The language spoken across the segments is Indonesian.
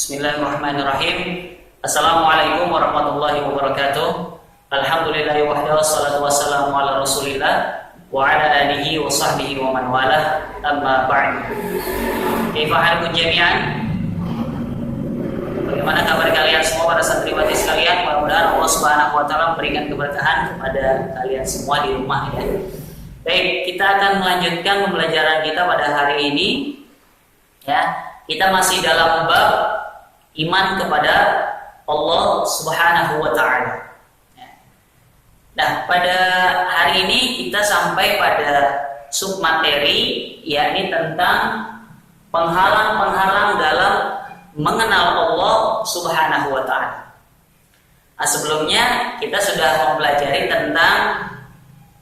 Bismillahirrahmanirrahim. Assalamualaikum warahmatullahi wabarakatuh. Alhamdulillah wahdahu wassalatu wassalamu ala Rasulillah wa ala alihi wa sahbihi wa man walah. Amma ba'd. Kaifa halukum jami'an? Bagaimana kabar kalian semua para santriwati sekalian? Mudah-mudahan Allah Subhanahu wa taala memberikan keberkahan kepada kalian semua di rumah ya. Baik, kita akan melanjutkan pembelajaran kita pada hari ini. Ya, kita masih dalam bab iman kepada Allah Subhanahu wa taala. Nah, pada hari ini kita sampai pada submateri, yakni tentang penghalang-penghalang dalam mengenal Allah Subhanahu wa taala. Nah, sebelumnya kita sudah mempelajari tentang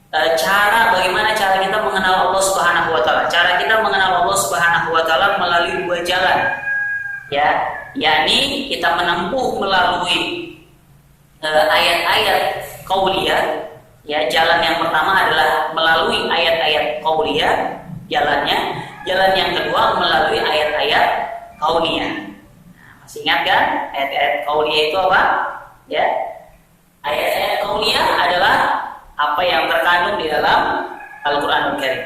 bagaimana cara kita mengenal Allah Subhanahu wa taala. Cara kita mengenal Allah Subhanahu wa taala melalui dua jalan. Ya, yakni kita menempuh melalui ayat-ayat qauliyah. Ya, jalan yang pertama adalah melalui ayat-ayat qauliyah jalannya. Jalan yang kedua melalui ayat-ayat kauniyah. Nah, masih ingat kan ayat-ayat qauliyah itu apa? Ya. Ayat-ayat qauliyah adalah apa yang terkandung di dalam Al-Qur'anul Karim.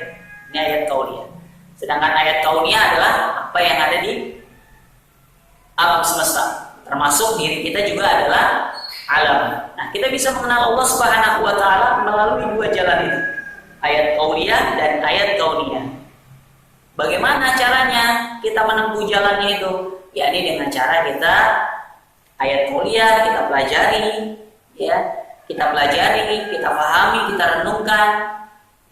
Ini ayat qauliyah. Sedangkan ayat kauniyah adalah apa yang ada di alam semesta, termasuk diri kita juga adalah alam. Nah, kita bisa mengenal Allah Subhanahu wa taala melalui dua jalan itu, ayat qauliyah dan ayat kauniyah. Bagaimana caranya kita menempuh jalannya itu? Yakni dengan cara kita ayat qauliyah kita pelajari, ya, kita pahami, kita renungkan,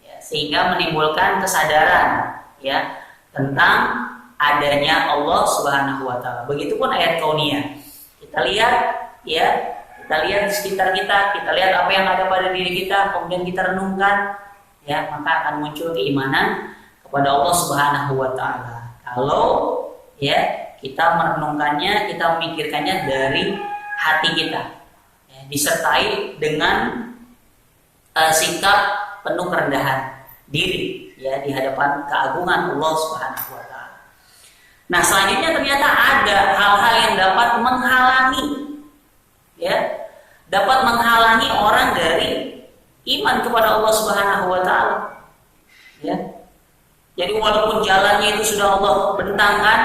ya, sehingga menimbulkan kesadaran, ya, tentang adanya Allah Subhanahu wa taala. Begitupun ayat kauniyah. Kita lihat, ya, kita lihat di sekitar kita lihat apa yang ada pada diri kita, kemudian kita renungkan, ya, maka akan muncul keimanan kepada Allah Subhanahu wa taala. Kalau, ya, kita merenungkannya, kita memikirkannya dari hati kita, ya, disertai dengan sikap penuh kerendahan diri, ya, di hadapan keagungan Allah Subhanahu wa taala. Nah, selanjutnya ternyata ada hal-hal yang dapat menghalangi, ya, dapat menghalangi orang dari iman kepada Allah Subhanahu wa taala. Ya. Jadi walaupun jalannya itu sudah Allah bentangkan,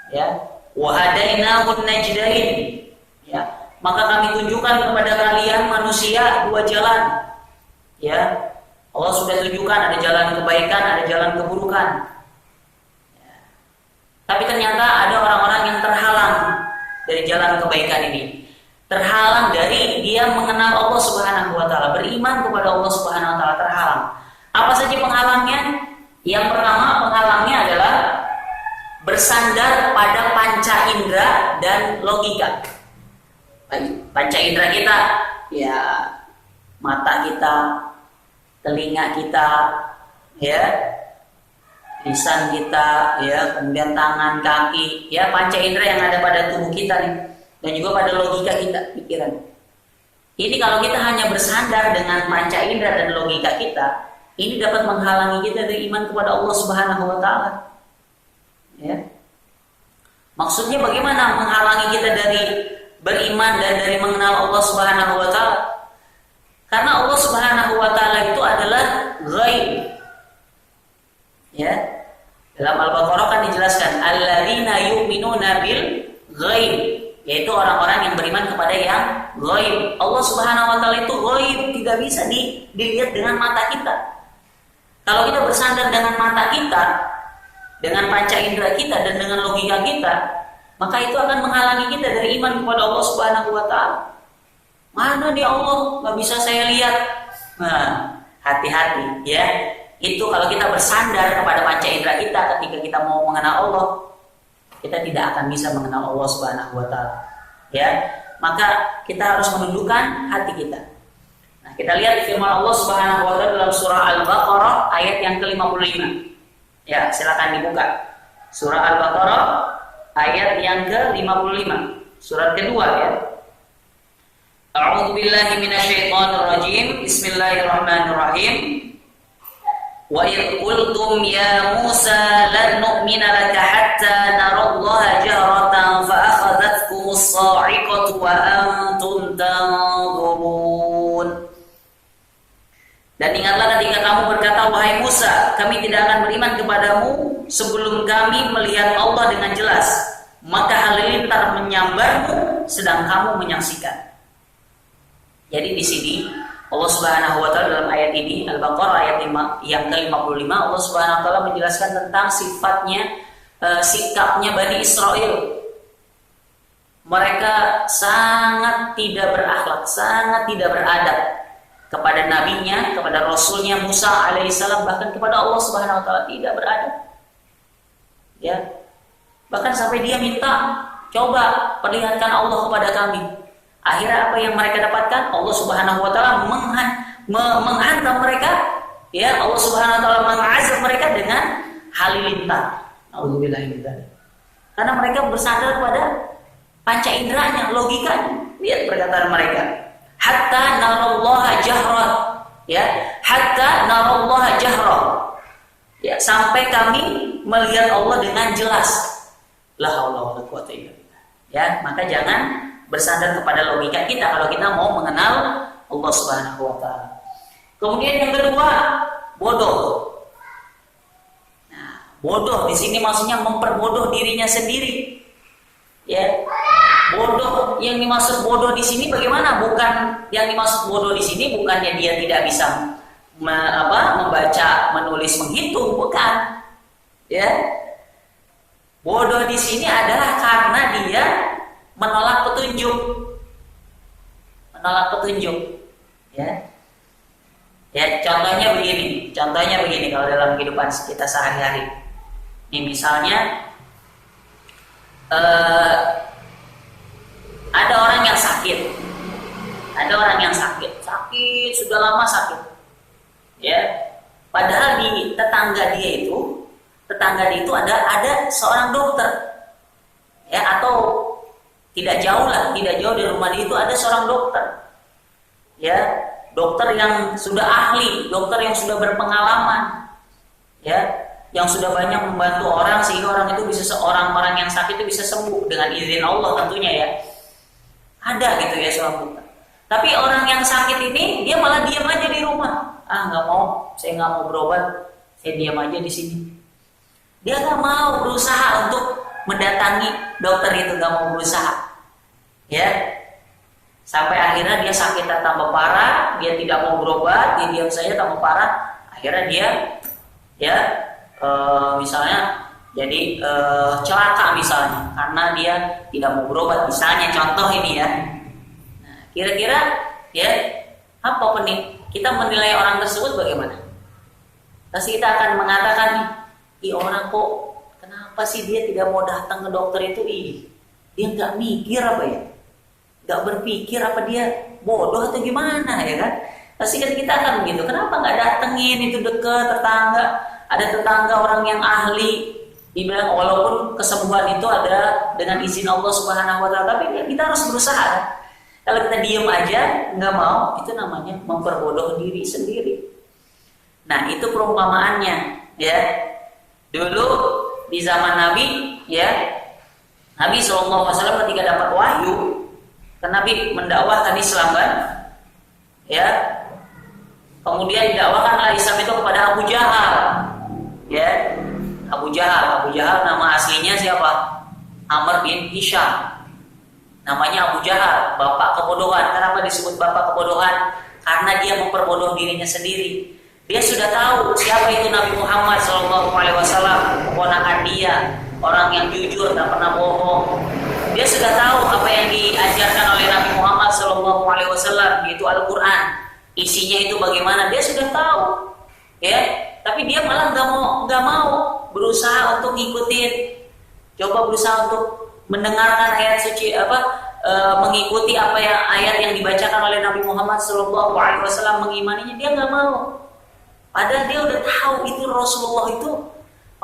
ya, wa hadainahun najdain, ya, maka kami tunjukkan kepada kalian manusia dua jalan. Ya. Allah sudah tunjukkan ada jalan kebaikan, ada jalan keburukan. Tapi ternyata ada orang-orang yang terhalang dari jalan kebaikan ini. Terhalang dari dia mengenal Allah Subhanahu wa taala, beriman kepada Allah Subhanahu wa taala, terhalang. Apa saja penghalangnya? Yang pertama penghalangnya adalah bersandar pada panca indera dan logika. Panca indera kita, ya, mata kita, telinga kita, ya, lisan kita, ya, kemudian tangan, kaki, ya, panca indera yang ada pada tubuh kita nih, dan juga pada logika kita, pikiran. Ini kalau kita hanya bersandar dengan panca indera dan logika kita, ini dapat menghalangi kita dari iman kepada Allah Subhanahu wa taala. Ya. Maksudnya bagaimana menghalangi kita dari beriman dan dari mengenal Allah Subhanahu wa taala? Karena Allah Subhanahu wa taala itu adalah ghaib. Ya. Dalam Al-Baqarah kan dijelaskan alladzina yu'minuna bil ghaib, yaitu orang-orang yang beriman kepada yang ghaib. Allah Subhanahu wa taala itu ghaib, tidak bisa dilihat dengan mata kita. Kalau kita bersandar dengan mata kita, dengan panca indera kita dan dengan logika kita, maka itu akan menghalangi kita dari iman kepada Allah Subhanahu wa taala. Mana dia Allah? Nggak bisa saya lihat. Nah, hati-hati, ya. Itu kalau kita bersandar kepada panca indera kita ketika kita mau mengenal Allah, kita tidak akan bisa mengenal Allah Subhanahu wa taala. Ya, maka kita harus menundukkan hati kita. Nah, kita lihat firman Allah Subhanahu wa taala dalam surah Al-Baqarah ayat yang ke-55. Ya, silakan dibuka. Surah Al-Baqarah ayat yang ke-55. Surat kedua, ya. A'udzu billahi minasyaitonir rajim. Bismillahirrahmanirrahim. Wa idh qultum ya Musa lan nu'mina laka hatta narallaha jahratan fa akhadhatkumus sa'iqatu wa antum tanzurun. Dan ingatlah ketika kamu berkata, wahai Musa, kami tidak akan beriman kepadamu sebelum kami melihat Allah dengan jelas. Maka halilintar menyambarmu sedang kamu menyaksikan. Jadi di sini Allah Subhanahu wa taala dalam ayat ini Al-Baqarah ayat 5 yang ke-55 Allah Subhanahu wa taala menjelaskan tentang sifatnya sikapnya Bani Israel. Mereka sangat tidak berakhlak, sangat tidak beradab kepada nabinya, kepada rasulnya Musa alaihissalam, bahkan kepada Allah Subhanahu wa taala tidak beradab. Ya. Bahkan sampai dia minta, "Coba perlihatkan Allah kepada kami." Akhirnya apa yang mereka dapatkan? Allah Subhanahu wa taala menghantam mereka, ya, Allah Subhanahu wa taala mengazab mereka dengan halilintar. Nauzubillah min dzalik. Karena mereka bersandar pada panca inderanya, logikanya. Lihat perkataan mereka. Hatta narallaha jahran, ya, hatta narallaha jahran. Ya, sampai kami melihat Allah dengan jelas. La haula wala quwwata illa billah. Ya, maka jangan bersandar kepada logika kita kalau kita mau mengenal Allah Subhanahu wa taala. Kemudian yang kedua, bodoh. Nah, bodoh di sini maksudnya memperbodoh dirinya sendiri. Ya. Bodoh yang dimaksud bodoh di sini bagaimana? Bukan yang dimaksud bodoh di sini bukannya dia tidak bisa membaca, menulis, menghitung, bukan. Ya. Bodoh di sini adalah karena dia menolak petunjuk, ya. Ya, contohnya begini kalau dalam kehidupan kita sehari-hari. Ini misalnya ada orang yang sakit, sudah lama sakit, ya. Padahal di tetangga dia itu ada seorang dokter, ya, atau tidak jauh dari rumah dia itu ada seorang dokter, ya, dokter yang sudah ahli, dokter yang sudah berpengalaman, ya, yang sudah banyak membantu orang sehingga orang yang sakit itu bisa sembuh dengan izin Allah tentunya, ya. Ada gitu ya seorang dokter. Tapi orang yang sakit ini dia malah diam aja di rumah. Saya nggak mau berobat, saya diam aja di sini. Dia nggak mau berusaha untuk mendatangi dokter itu, nggak mau berusaha. Ya, sampai akhirnya dia sakitnya tambah parah, dia tidak mau berobat, dia diam saja tambah parah. Akhirnya dia, ya, misalnya jadi celaka misalnya, karena dia tidak mau berobat. Misalnya contoh ini, ya. Nah, kira-kira, ya, apa nih? Kita menilai orang tersebut bagaimana? Pasti kita akan mengatakan, orang kok kenapa sih dia tidak mau datang ke dokter itu? Dia nggak mikir apa ya? Nggak berpikir apa dia bodoh atau gimana, ya kan? Pasti kita akan begitu. Kenapa nggak datengin itu dekat tetangga? Ada tetangga orang yang ahli, dibilang walaupun kesembuhan itu ada dengan izin Allah Subhanahu wa taala, tapi kita harus berusaha, kan? Kalau kita diam aja nggak mau, itu namanya memperbodoh diri sendiri. Nah, itu perumpamaannya, ya. Dulu di zaman Nabi, ya, Nabi SAW ketika dapat wahyu, kan Nabi mendakwahkan Islam, kan, ya. Kemudian didakwakanlah Islam itu kepada Abu Jahal, ya. Abu Jahal nama aslinya siapa? Amr bin Hisham. Namanya Abu Jahal, bapak kebodohan. Kenapa disebut bapak kebodohan? Karena dia memperbodoh dirinya sendiri. Dia sudah tahu siapa itu Nabi Muhammad SAW, keponakan dia, orang yang jujur, tak pernah bohong. Dia sudah tahu apa yang diajarkan oleh Nabi Muhammad SAW, yaitu Al-Quran. Isinya itu bagaimana? Dia sudah tahu, ya. Tapi dia malah nggak mau berusaha untuk ngikutin, coba berusaha untuk mendengarkan ayat suci, mengikuti apa yang ayat yang dibacakan oleh Nabi Muhammad SAW, mengimaninya. Dia nggak mau. Padahal dia udah tahu itu Rasulullah itu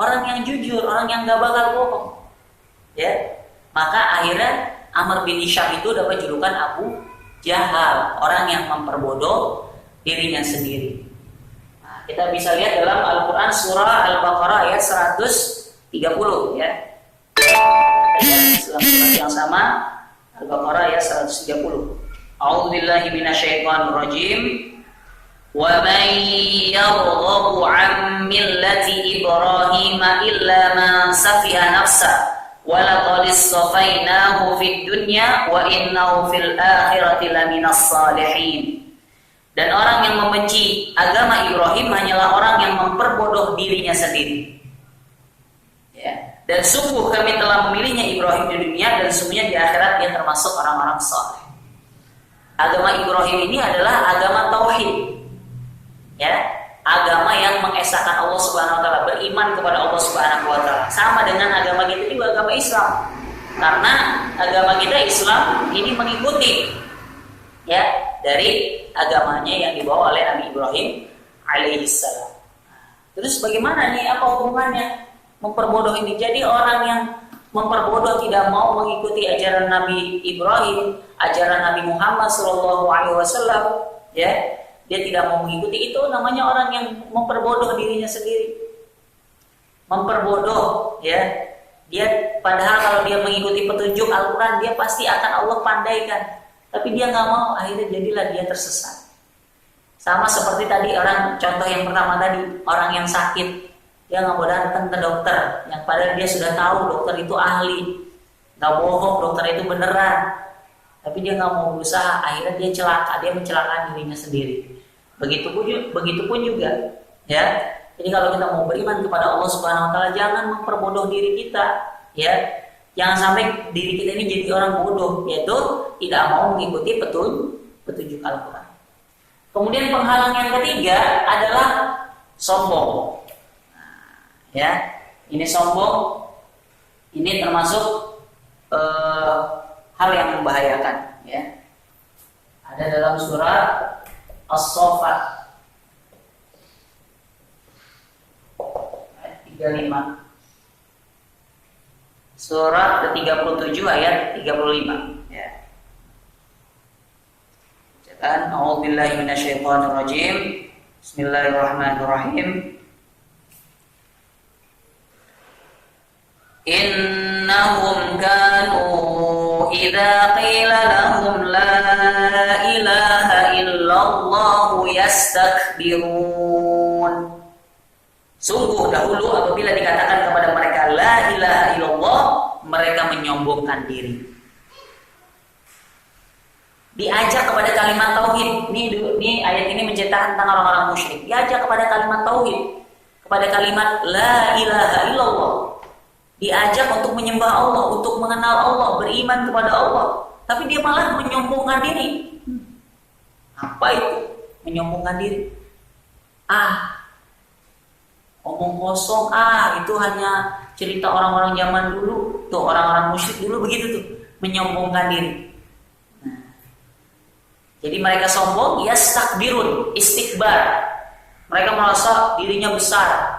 orang yang jujur, orang yang nggak bakal bohong, ya. Maka akhirnya Amr bin Hisham itu dapat julukan Abu Jahal, orang yang memperbodoh dirinya sendiri. Nah, kita bisa lihat dalam Al-Quran surah Al-Baqarah ayat 130 ya. Dalam surat yang sama Al-Baqarah ayat 130. A'udzubillahi minasyaitonir rajim. Wa man yarghabu 'an millati Ibrahim illa man safiha nafsa wa laqad istafainahu fid dunya wa innahu fil akhirati laminas salihin. Dan orang yang membenci agama Ibrahim hanyalah orang yang memperbodoh dirinya sendiri. Ya. Dan sungguh kami telah memilihnya Ibrahim di dunia dan sungguhnya di akhirat dia termasuk orang-orang saleh. Agama Ibrahim ini adalah agama tauhid. Ya, agama yang mengesahkan Allah Subhanahu wa taala, beriman kepada Allah Subhanahu wa taala. Sama dengan agama kita juga agama Islam. Karena agama kita Islam ini mengikuti ya dari agamanya yang dibawa oleh Nabi Ibrahim alaihissalam. Terus bagaimana nih, apa hubungannya memperbodoh ini? Jadi orang yang memperbodoh tidak mau mengikuti ajaran Nabi Ibrahim, ajaran Nabi Muhammad SAW, ya, dia tidak mau mengikuti, itu namanya orang yang memperbodoh dirinya sendiri. Memperbodoh, ya. Dia padahal kalau dia mengikuti petunjuk Al-Quran, dia pasti akan Allah pandaikan. Tapi dia nggak mau, akhirnya jadilah dia tersesat. Sama seperti tadi orang, contoh yang pertama tadi, orang yang sakit, dia nggak mau datang ke dokter, yang padahal dia sudah tahu dokter itu ahli, nggak bohong, dokter itu beneran, tapi dia nggak mau berusaha, akhirnya dia celaka, dia mencelakakan dirinya sendiri. Begitupun juga, ya. Jadi kalau kita mau beriman kepada Allah Subhanahu Wa Taala, jangan memperbodoh diri kita, ya. Jangan sampai diri kita ini jadi orang bodoh, yaitu tidak mau mengikuti petunjuk Al-Quran. Kemudian penghalang yang ketiga adalah sombong. Ya, ini sombong, ini termasuk hal yang membahayakan. Ya, ada dalam surah As-Saffat ayat 35. Surat ke-37 ayat 35 ya. Bacaan A'udzubillahi minasyaitonirrajim. Bismillahirrahmanirrahim. Innahum kanu idza qila lahum la ilaha illallah yastakbirun. Sungguh dahulu apabila dikatakan kepada mereka la ilaha illallah, mereka menyombongkan diri. Diajak kepada kalimat tauhid. Ini ayat ini menceritakan tentang orang-orang musyrik. Diajak kepada kalimat tauhid, kepada kalimat la ilaha illallah. Diajak untuk menyembah Allah, untuk mengenal Allah, beriman kepada Allah. Tapi dia malah menyombongkan diri. Apa itu? Menyombongkan diri. Omong kosong, itu hanya cerita orang-orang zaman dulu. Tuh orang-orang musyrik dulu begitu tuh, menyombongkan diri. Jadi mereka sombong, yastakbirun, istikbar. Mereka merasa dirinya besar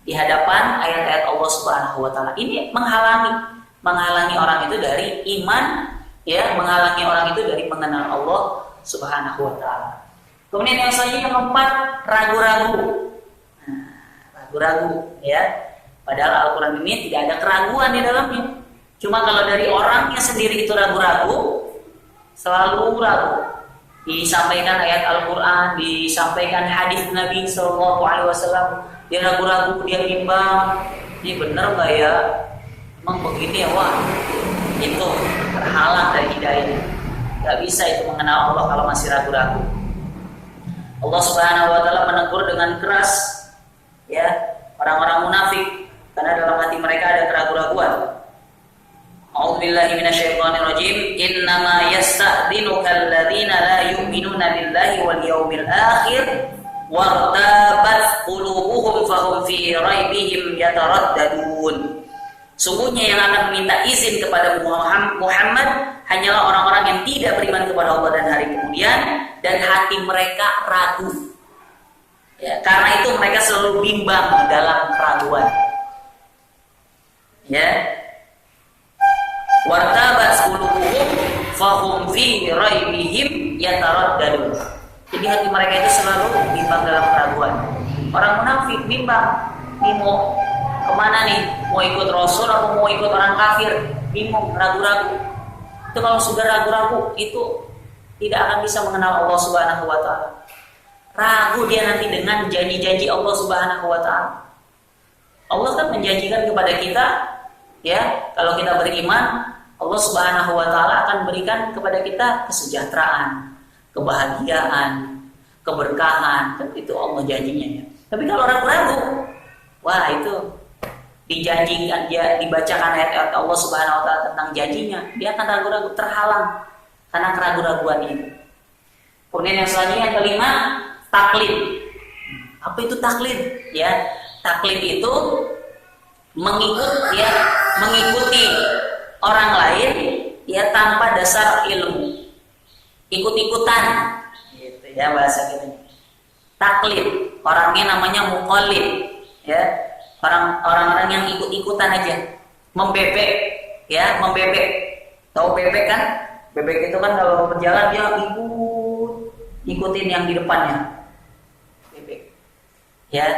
di hadapan ayat-ayat Allah Subhanahu wa taala. Ini menghalangi orang itu dari iman, ya, menghalangi orang itu dari mengenal Allah Subhanahu wa taala. Kemudian yang selanjutnya, yang keempat, ragu-ragu. Ragu, ya. Padahal Al-Quran ini tidak ada keraguan di dalamnya. Cuma kalau dari orangnya sendiri itu ragu-ragu, selalu ragu. Disampaikan ayat Al-Quran, disampaikan hadis Nabi SAW, dia ragu-ragu, dia bimbang. Ini benar nggak ya? Emang begini ya? Wah, itu terhalang dari hidayahnya. Gak bisa itu mengenal Allah kalau masih ragu-ragu. Allah Subhanahu wa taala menegur dengan keras, ya, orang-orang munafik, karena dalam hati mereka ada keraguan-raguan. A'udzubillahi minasyaitonirrajim. Innama yasta'dzinuka alladziina la yu'minuna billahi wal yawmil akhir wartabat qulubuhum fahum fi raibihim yataraddadun. Sungguhnya yang akan meminta izin kepada Muhammad hanyalah orang-orang yang tidak beriman kepada Allah dan hari kemudian, dan hati mereka ragu. Ya, karena itu mereka selalu bimbang dalam keraguan. Ya. Wartabat qulubuhum fahum fi raibihim yataraddadun. Jadi hati mereka itu selalu bimbang dalam keraguan. Orang munafik bimbang, nih mau kemana nih? Mau ikut Rasul atau mau ikut orang kafir? Bingung, ragu-ragu. Itu kalau sudah ragu-ragu, itu tidak akan bisa mengenal Allah Subhanahu wa Ta'ala. Ragu dia nanti dengan janji-janji Allah Subhanahu wa Ta'ala. Allah kan menjanjikan kepada kita, ya, kalau kita beriman, Allah Subhanahu wa Ta'ala akan berikan kepada kita kesejahteraan, kebahagiaan, keberkahan. Kan itu Allah janjinya, ya. Tapi kalau ragu-ragu, wah itu dijanjikan, dia dibacakan ayat-ayat Allah Subhanahu wa Ta'ala tentang janjinya, dia akan ragu-ragu, terhalang karena keraguan-raguan itu. Kemudian yang selanjutnya, yang kelima, taklid. Apa itu taklid? Ya, taklid itu mengikuti orang lain, ya, tanpa dasar ilmu, ikut-ikutan, gitu ya bahasa kita. Taklid, orangnya namanya muqallid, ya, orang-orang yang ikut-ikutan aja, membebek, ya, membebek. Tahu bebek kan? Bebek itu kan kalau berjalan dia ikutin yang di depannya. Bebek. Ya.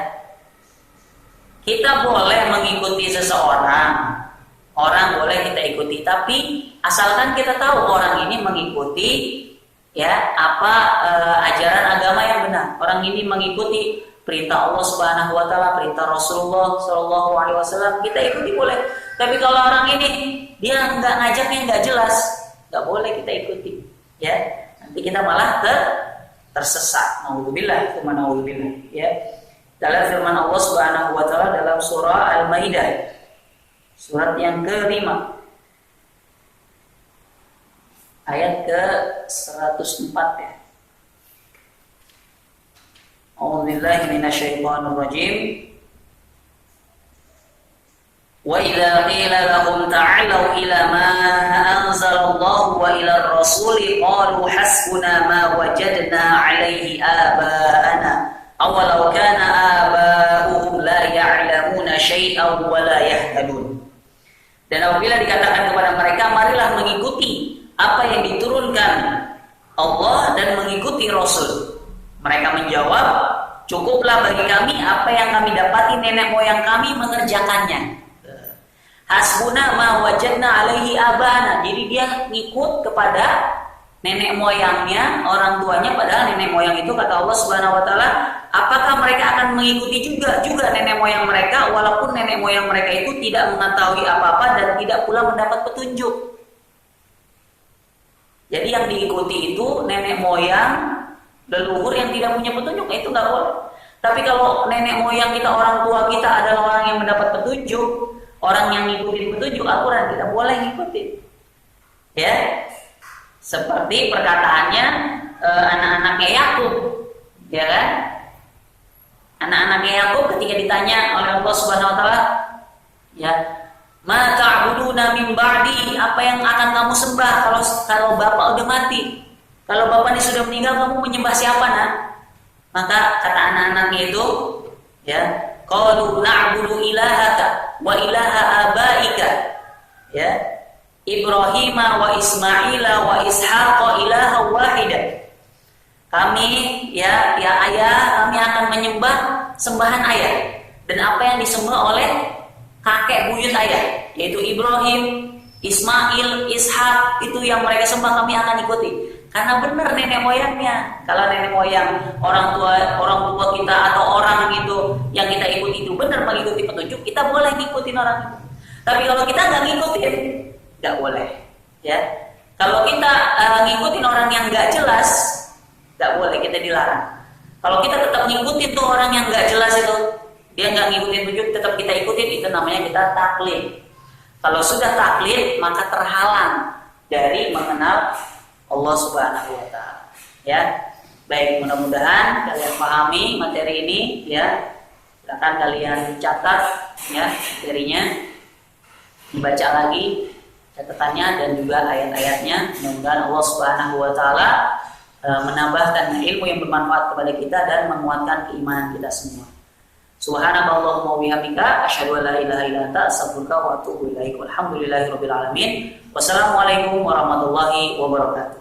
Kita boleh mengikuti seseorang. Orang boleh kita ikuti, tapi asalkan kita tahu orang ini mengikuti, ya, ajaran agama yang benar. Orang ini mengikuti perintah Allah Subhanahu wa Ta'ala, perintah Rasulullah Shallallahu alaihi wasallam, kita ikuti boleh. Tapi kalau orang ini dia nggak ngajaknya, nggak jelas, nggak boleh kita ikuti, ya. Nanti kita malah tersesat. Nauzubillah, ya. Dalam firman Allah Subhanahu wa Ta'ala dalam surah Al-Maidah, surat yang ke-5, ayat ke-104, ya. A'udzubillahi minasyaitonir rajim. Wa idza qila lahum ta'alu ila ma anzalallahu wa ila ar-rasuli qalu hasbuna ma wajadna 'alaihi aba'ana awalau kana aba'uhum la ya'lamuna syai'an wa la yahtadun. Dan apabila dikatakan kepada mereka, marilah mengikuti apa yang diturunkan Allah dan mengikuti Rasul, mereka menjawab, cukuplah bagi kami apa yang kami dapati nenek moyang kami mengerjakannya. Hasbuna ma wajadna alaihi abana. Jadi dia ngikut kepada nenek moyangnya, orang tuanya, padahal nenek moyang itu kata Allah Subhanahu wa Ta'ala, apakah mereka akan mengikuti juga nenek moyang mereka walaupun nenek moyang mereka itu tidak mengetahui apa-apa dan tidak pula mendapat petunjuk. Jadi yang diikuti itu nenek moyang leluhur yang tidak punya petunjuk, itu nggak boleh. Tapi kalau nenek moyang kita, orang tua kita adalah orang yang mendapat petunjuk, orang yang ngikutin petunjuk Al-Quran, kita boleh ngikutin. Ya, seperti perkataannya anak-anaknya Yakub, ya kan? Anak-anaknya Yakub ketika ditanya oleh Allah Subhanahu Wa Taala, ya, ma ta'buduna min ba'di, apa yang akan kamu sembah kalau bapak udah mati? Kalau bapak ini sudah meninggal, kamu menyembah siapa, nak? Maka kata anak-anaknya itu, ya, qalu na'budu ilahaka wa ilaha abaika, ya, Ibrahim wa Ismaila wa Ishaqa ilaha wahidah. Kami, ya ayah, kami akan menyembah sembahan ayah dan apa yang disembah oleh kakek buyut ayah, yaitu Ibrahim, Ismail, Ishak, itu yang mereka sembah, kami akan ikuti. Karena benar nenek moyangnya. Kalau nenek moyang orang tua kita atau orang itu yang kita ikuti itu benar mengikuti petunjuk, kita boleh ngikutin orang itu. Tapi kalau kita nggak ngikutin, nggak boleh. Ya, kalau kita ngikutin orang yang nggak jelas, nggak boleh, kita dilarang. Kalau kita tetap ngikutin tuh orang yang nggak jelas itu, dia nggak ngikutin petunjuk, tetap kita ikutin, itu namanya kita taklid. Kalau sudah taklid, maka terhalang dari mengenal Allah Subhanahu wa Ta'ala. Ya, baik, mudah-mudahan kalian pahami materi ini, ya. Silakan kalian catat, ya, materinya, dibaca lagi catatannya dan juga ayat-ayatnya. Mudah-mudahan Allah Subhanahu wa Ta'ala menambahkan ilmu yang bermanfaat kepada kita dan menguatkan keimanan kita semua. Subhanallahumma wa bihamdika asyhadu an la ilaha illa anta astaghfiruka wa atubu ilaik. Walhamdulillahirabbil alamin. Wassalamualaikum warahmatullahi wabarakatuh.